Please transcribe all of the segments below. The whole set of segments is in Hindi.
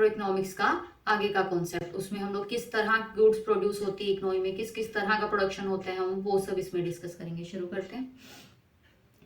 इकोनॉमिक्स का आगे का कॉन्सेप्ट, उसमें हम लोग किस तरह गुड्स प्रोड्यूस होती है इकोनॉमी में, किस किस तरह का प्रोडक्शन होता है, हम वो सब इसमें डिस्कस करेंगे। शुरू करते हैं।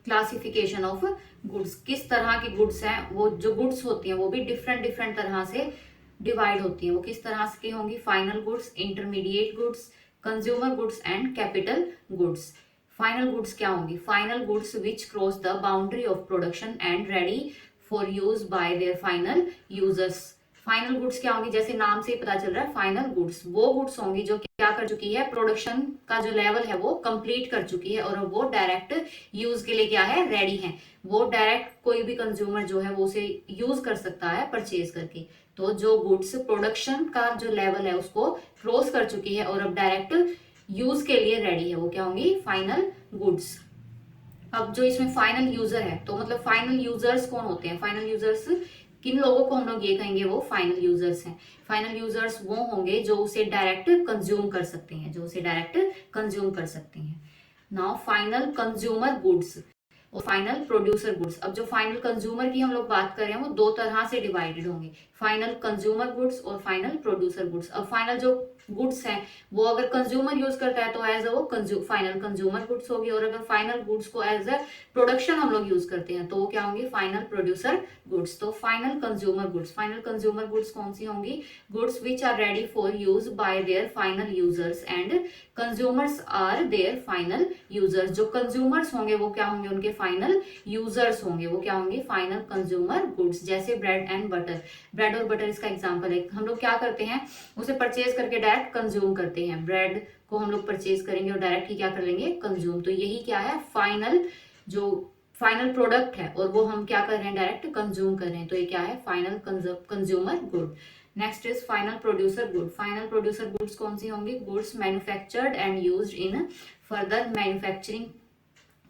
क्लासिफिकेशन ऑफ गुड्स, किस तरह की गुड्स हैं, वो जो गुड्स होती हैं वो भी डिफरेंट डिफरेंट तरह से डिवाइड होती हैं। वो किस तरह से की होंगी? Final goods, intermediate goods, consumer goods and capital goods. Final goods क्या होंगी? Final goods which cross the boundary of production and ready for use by their final users. Final goods क्या होंगी? जैसे नाम से ही पता चल रहा है, फाइनल गुड्स वो गुड्स होंगी जो क्या कर चुकी है, प्रोडक्शन का जो लेवल है वो कंप्लीट कर चुकी है और वो डायरेक्ट यूज के लिए क्या है, रेडी है। वो डायरेक्ट कोई भी कंज्यूमर जो है वो उसे यूज कर सकता है परचेज करके। तो जो गुड्स प्रोडक्शन का जो लेवल है उसको क्रॉस कर चुकी है और अब डायरेक्ट यूज के लिए रेडी है, वो क्या होंगी? Final goods. अब जो इसमें फाइनल यूजर है, तो मतलब फाइनल यूजर्स कौन होते हैं? फाइनल यूजर्स किन लोगों को हम लोग ये कहेंगे वो फाइनल यूजर्स हैं? फाइनल यूजर्स वो होंगे जो उसे डायरेक्ट कंज्यूम कर सकते हैं, जो उसे डायरेक्ट कंज्यूम कर सकते हैं। नाउ फाइनल कंज्यूमर गुड्स और फाइनल प्रोड्यूसर गुड्स। अब जो फाइनल कंज्यूमर की हम लोग बात कर रहे हैं वो दो तरह से डिवाइडेड होंगे, फाइनल कंज्यूमर गुड्स और फाइनल प्रोड्यूसर गुड्स। अब फाइनल जो गुड्स हैं वो अगर कंज्यूमर यूज करता है तो एज अ वो फाइनल कंज्यूमर गुड्स होगी, और अगर फाइनल गुड्स को एज अ प्रोडक्शन हम लोग यूज करते हैं तो वो क्या होंगे? Final producer goods. तो final consumer goods, final consumer goods कौन सी होंगी? Goods which are ready for use by their final users and consumers are their final users. जो कंज्यूमर्स होंगे वो क्या होंगे? उनके फाइनल यूजर्स होंगे, वो क्या होंगे? Final consumer goods. जैसे ब्रेड एंड बटर, ब्रेड और बटर इसका एग्जांपल है। हम लोग क्या करते हैं, उसे परचेज करके डायरेक्ट कंज्यूम करते हैं। ब्रेड को हम लोग परचेज करेंगे और डायरेक्ट ही क्या कर लेंगे? कंज्यूम। तो यही क्या है? फाइनल जो फाइनल प्रोडक्ट है और वो हम क्या कर रहे हैं? डायरेक्ट कंज्यूम कर रहे हैं, तो ये क्या है? Final consumer good. Next is final producer good. Final producer goods कौन सी होंगी? Goods manufactured and used in further manufacturing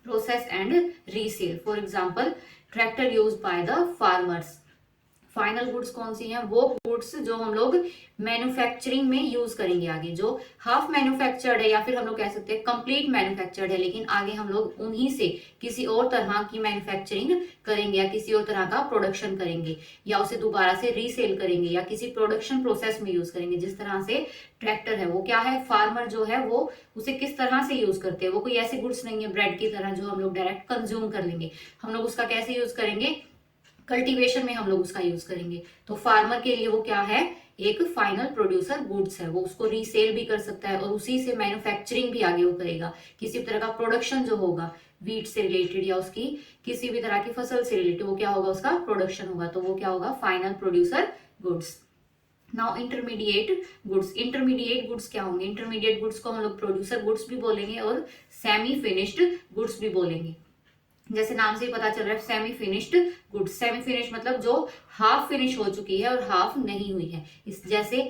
process and resale. For example tractor use by the farmers. Final goods कौन सी हैं? वो गुड्स जो हम लोग मैन्युफैक्चरिंग में यूज करेंगे आगे, जो हाफ मैन्युफैक्चर्ड है या फिर हम लोग कह सकते हैं कंप्लीट मैन्युफैक्चर्ड है, लेकिन आगे हम लोग उन्हीं से किसी और तरह की मैन्युफैक्चरिंग करेंगे या किसी और तरह का प्रोडक्शन करेंगे या उसे दोबारा से रीसेल करेंगे या किसी प्रोडक्शन प्रोसेस में यूज करेंगे। जिस तरह से ट्रैक्टर है वो क्या है? फार्मर जो है वो उसे किस तरह से यूज करते हैं, वो कोई ऐसी गुड्स नहीं है ब्रेड की तरह जो हम लोग डायरेक्ट कंज्यूम कर लेंगे। हम लोग उसका कैसे यूज करेंगे? कल्टीवेशन में हम लोग उसका यूज करेंगे। तो फार्मर के लिए वो क्या है? एक फाइनल प्रोड्यूसर गुड्स है। वो उसको रीसेल भी कर सकता है और उसी से मैन्युफैक्चरिंग भी आगे वो करेगा। किसी भी तरह का प्रोडक्शन जो होगा वीट से रिलेटेड या उसकी किसी भी तरह की फसल से रिलेटेड, वो क्या होगा? उसका प्रोडक्शन होगा, तो वो क्या होगा? Final producer goods. Now intermediate goods. Intermediate goods क्या होंगे? इंटरमीडिएट गुड्स को हम लोग प्रोड्यूसर गुड्स भी बोलेंगे और सेमी फिनिश्ड गुड्स भी बोलेंगे। जैसे नाम से ही पता चल रहा है, semi finished goods. Semi finish मतलब जो हाफ फिनिश हो चुकी है और हाफ नहीं हुई है। इस जैसे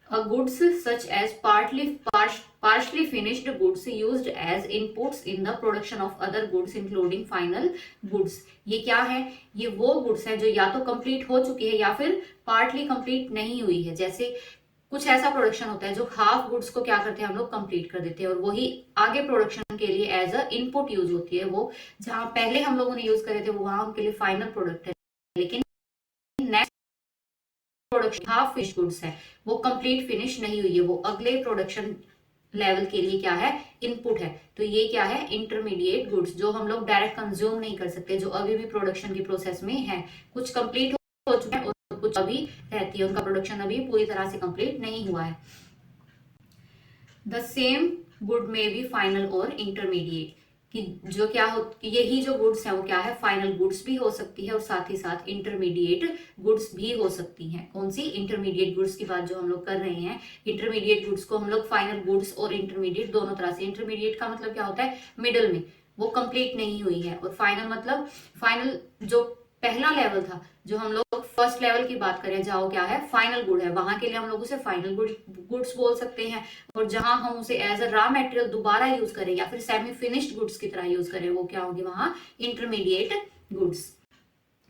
goods such as partially finished goods used as inputs in the production of other goods including final goods। ये क्या है? ये वो गुड्स है जो या तो कंप्लीट हो चुकी है या फिर पार्टली कंप्लीट नहीं हुई है। जैसे कुछ ऐसा प्रोडक्शन होता है जो हाफ गुड्स को क्या करते हैं हम लोग कंप्लीट कर देते हैं और वही आगे प्रोडक्शन के लिए एज अ इनपुट यूज होती है। वो जहां पहले हम लोगों ने यूज करे थे वो वहां उनके लिए फाइनल प्रोडक्ट है, लेकिन next production half finish goods है, वो कंप्लीट फिनिश नहीं हुई है, वो अगले प्रोडक्शन लेवल के लिए क्या है? इनपुट है। तो ये क्या है? इंटरमीडिएट गुड्स, जो हम लोग डायरेक्ट कंज्यूम नहीं कर सकते, जो अभी भी प्रोडक्शन की प्रोसेस में है। कुछ कंप्लीट हो चुके हैं और कुछ अभी रहती है, उनका प्रोडक्शन अभी पूरी तरह से कंप्लीट नहीं हुआ है। द सेम गुड में बी फाइनल और इंटरमीडिएट, कि जो क्या हो, यही जो गुड्स है वो क्या है? फाइनल गुड्स भी हो सकती है और साथ ही साथ इंटरमीडिएट गुड्स भी हो सकती हैं। कौन सी? इंटरमीडिएट गुड्स की बात जो हम लोग कर रहे हैं। इंटरमीडिएट गुड्स को हम लोग फाइनल गुड्स और इंटरमीडिएट दोनों तरह से। इंटरमीडिएट का मतलब क्या होता है? मिडल में, वो कंप्लीट नहीं हुई है, और फाइनल मतलब फाइनल जो पहला लेवल था, जो हम लोग फर्स्ट लेवल की बात करें जहाँ वो क्या है? फाइनल गुड है, वहां के लिए हम लोग उसे फाइनल गुड्स बोल सकते हैं। और जहां हम उसे एज अ रॉ मटेरियल दोबारा यूज करें या फिर सेमी फिनिश्ड गुड्स की तरह यूज करें, वो क्या होगी? वहां intermediate goods.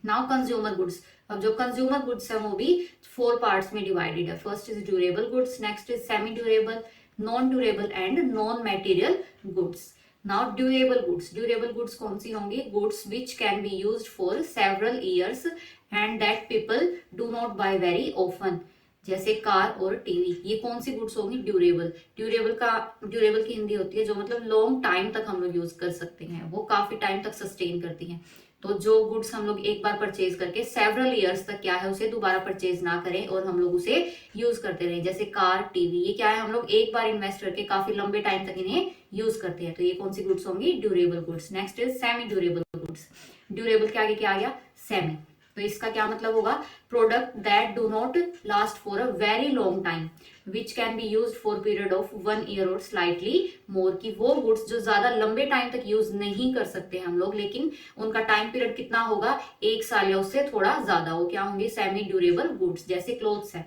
Now consumer goods. अब जो कंज्यूमर गुड्स है वो भी 4 पार्ट्स में डिवाइडेड है। First is durable goods, next is semi durable, non durable and non material goods. Now durable goods कौन सी होंगी? Goods which can be used for several years and that people do not buy very often, जैसे कार और टीवी। ये कौन सी गुड्स होंगी? ड्यूरेबल। ड्यूरेबल की हिंदी होती है जो मतलब लॉन्ग टाइम तक हम लोग यूज कर सकते हैं, वो काफी टाइम तक सस्टेन करती हैं। तो जो गुड्स हम लोग एक बार परचेज करके सेवरल ईयर्स तक क्या है उसे दोबारा परचेज ना करें और हम लोग उसे यूज करते रहें, जैसे कार, टीवी, ये क्या है हम लोग एक बार इन्वेस्ट करके काफी लंबे टाइम तक इन्हें यूज करते हैं। तो ये कौन सी गुड्स होंगी? Durable goods. Next is semi durable goods. Durable के आगे क्या आ गया? सेमी। तो इसका क्या मतलब होगा? Product that do not last for a very long time which can B use for period of 1 year और स्लाइटली मोर, की वो गुड्स जो ज्यादा लंबे टाइम तक यूज नहीं कर सकते हम लोग, लेकिन उनका टाइम पीरियड कितना होगा? 1 साल या उससे थोड़ा ज्यादा, वो क्या होंगे? Semi durable goods. जैसे क्लोथ्स है,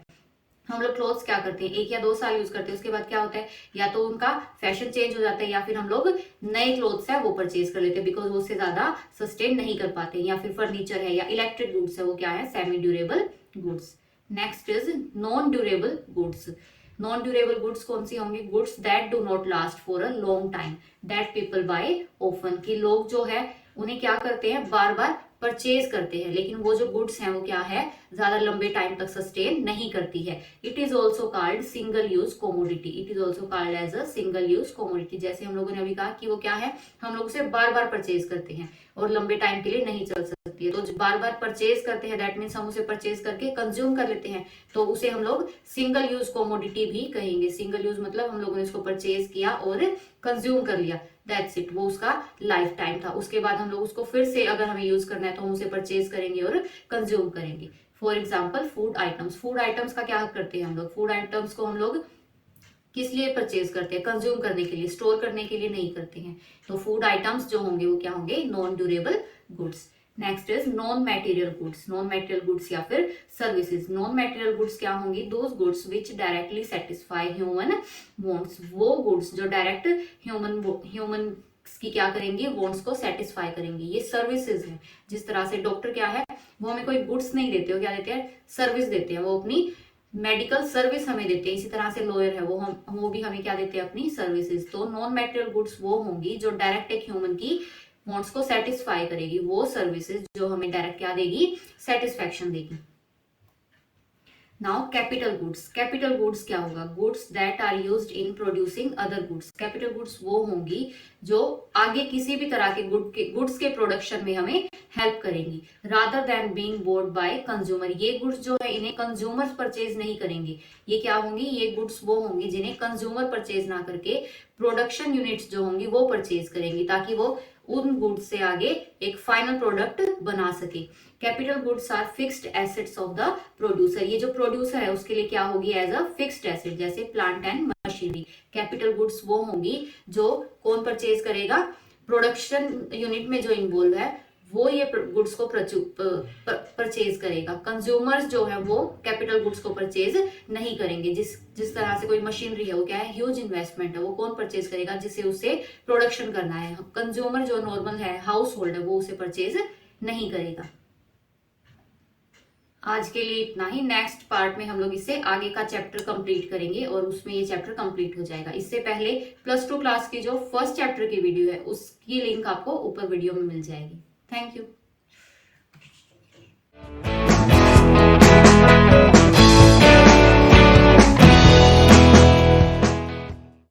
हम लोग क्लोथ्स क्या करते हैं 1 या 2 साल यूज करते हैं, उसके बाद क्या होता है या तो उनका फैशन चेंज हो जाता है या फिर हम लोग नए क्लोथ्स है वो परचेज कर लेते हैं बिकॉज वो उससे ज्यादा सस्टेन नहीं कर पाते, या फिर फर्नीचर है या इलेक्ट्रिक गुड्स है वो क्या है? Semi durable goods. Next is non durable goods. Non durable goods कौन सी होंगी? Goods that do not last for a long time that people buy often, की लोग जो है उन्हें क्या करते हैं? बार बार परचेज करते हैं, लेकिन वो जो गुड्स हैं वो क्या है? ज्यादा लंबे टाइम तक सस्टेन नहीं करती है। It is also called single use commodity. It is also called as a single use commodity. जैसे हम लोगों ने अभी कहा कि वो क्या है? हम लोग उसे बार बार परचेज करते हैं और लंबे टाइम के लिए नहीं चल सकती है। तो जो बार बार परचेज करते हैं दैट मीन्स हम उसे परचेज करके कंज्यूम कर लेते हैं, तो उसे हम लोग सिंगल यूज कमोडिटी भी कहेंगे। सिंगल यूज मतलब हम लोगों ने इसको परचेज किया और कंज्यूम कर लिया, दैट्स इट, वो उसका लाइफ टाइम था। उसके बाद हम लोग उसको फिर से अगर हमें यूज करना है तो हम उसे परचेज करेंगे और कंज्यूम करेंगे। For example food items. Food items का क्या करते हैं हम लोग? फूड आइटम्स को हम लोग किस लिए परचेज करते हैं? कंज्यूम करने के लिए, स्टोर करने के लिए नहीं करते हैं। तो फूड आइटम्स जो होंगे वो क्या होंगे? Non durable goods. Next is non material goods. Non material goods या फिर सर्विसेज। नॉन मटेरियल गुड्स क्या होंगी? Those goods which directly satisfy human wants. वो गुड्स जो डायरेक्ट ह्यूमन की क्या करेंगी? वांट्स को सेटिस्फाई करेंगी। ये सर्विसेज है। जिस तरह से डॉक्टर क्या है वो हमें कोई गुड्स नहीं देते, वो क्या देते हैं? सर्विस देते हैं, वो अपनी मेडिकल सर्विस हमें देते हैं। इसी तरह से लॉयर है वो भी हमें क्या देते हैं? अपनी सर्विसेज। तो नॉन मटेरियल गुड्स वो होंगी जो डायरेक्ट एक ह्यूमन की वांट्स को सेटिस्फाई करेगी, वो सर्विसेज जो हमें डायरेक्ट क्या देगी? सेटिस्फैक्शन देगी। Now capital goods. Capital goods क्या होगा? Goods that are used in producing other goods. Capital goods वो होंगी जो आगे किसी भी तरह के गुड्स के प्रोडक्शन में हमें हेल्प करेंगी, rather than being bought by consumer. ये गुड्स जो है इन्हें कंज्यूमर परचेज नहीं करेंगे। ये क्या होंगी? ये गुड्स वो होंगी जिन्हें कंज्यूमर परचेज ना करके प्रोडक्शन यूनिट्स जो होंगी वो परचेज करेंगी, ताकि वो उन गुड्स से आगे एक फाइनल प्रोडक्ट बना सके। Capital goods are fixed assets of the producer. ये जो प्रोड्यूसर है उसके लिए क्या होगी? एज अ फिक्स्ड एसेट, जैसे plant and machinery. Capital goods वो होंगी जो कौन परचेज करेगा? प्रोडक्शन यूनिट में जो इन्वॉल्व है वो ये गुड्स को परचेज करेगा। कंज्यूमर्स जो है वो कैपिटल गुड्स को परचेज नहीं करेंगे। जिस तरह से कोई मशीनरी है वो क्या है? ह्यूज इन्वेस्टमेंट है, वो कौन परचेज करेगा? जिसे उसे प्रोडक्शन करना है। कंज्यूमर जो नॉर्मल है, हाउस होल्ड है, वो उसे परचेज नहीं करेगा। आज के लिए इतना ही। नेक्स्ट पार्ट में हम लोग इससे आगे का चैप्टर कंप्लीट करेंगे और उसमें ये चैप्टर कंप्लीट हो जाएगा। इससे पहले +2 क्लास की जो फर्स्ट चैप्टर की वीडियो है उसकी लिंक आपको ऊपर वीडियो में मिल जाएगी। Thank you.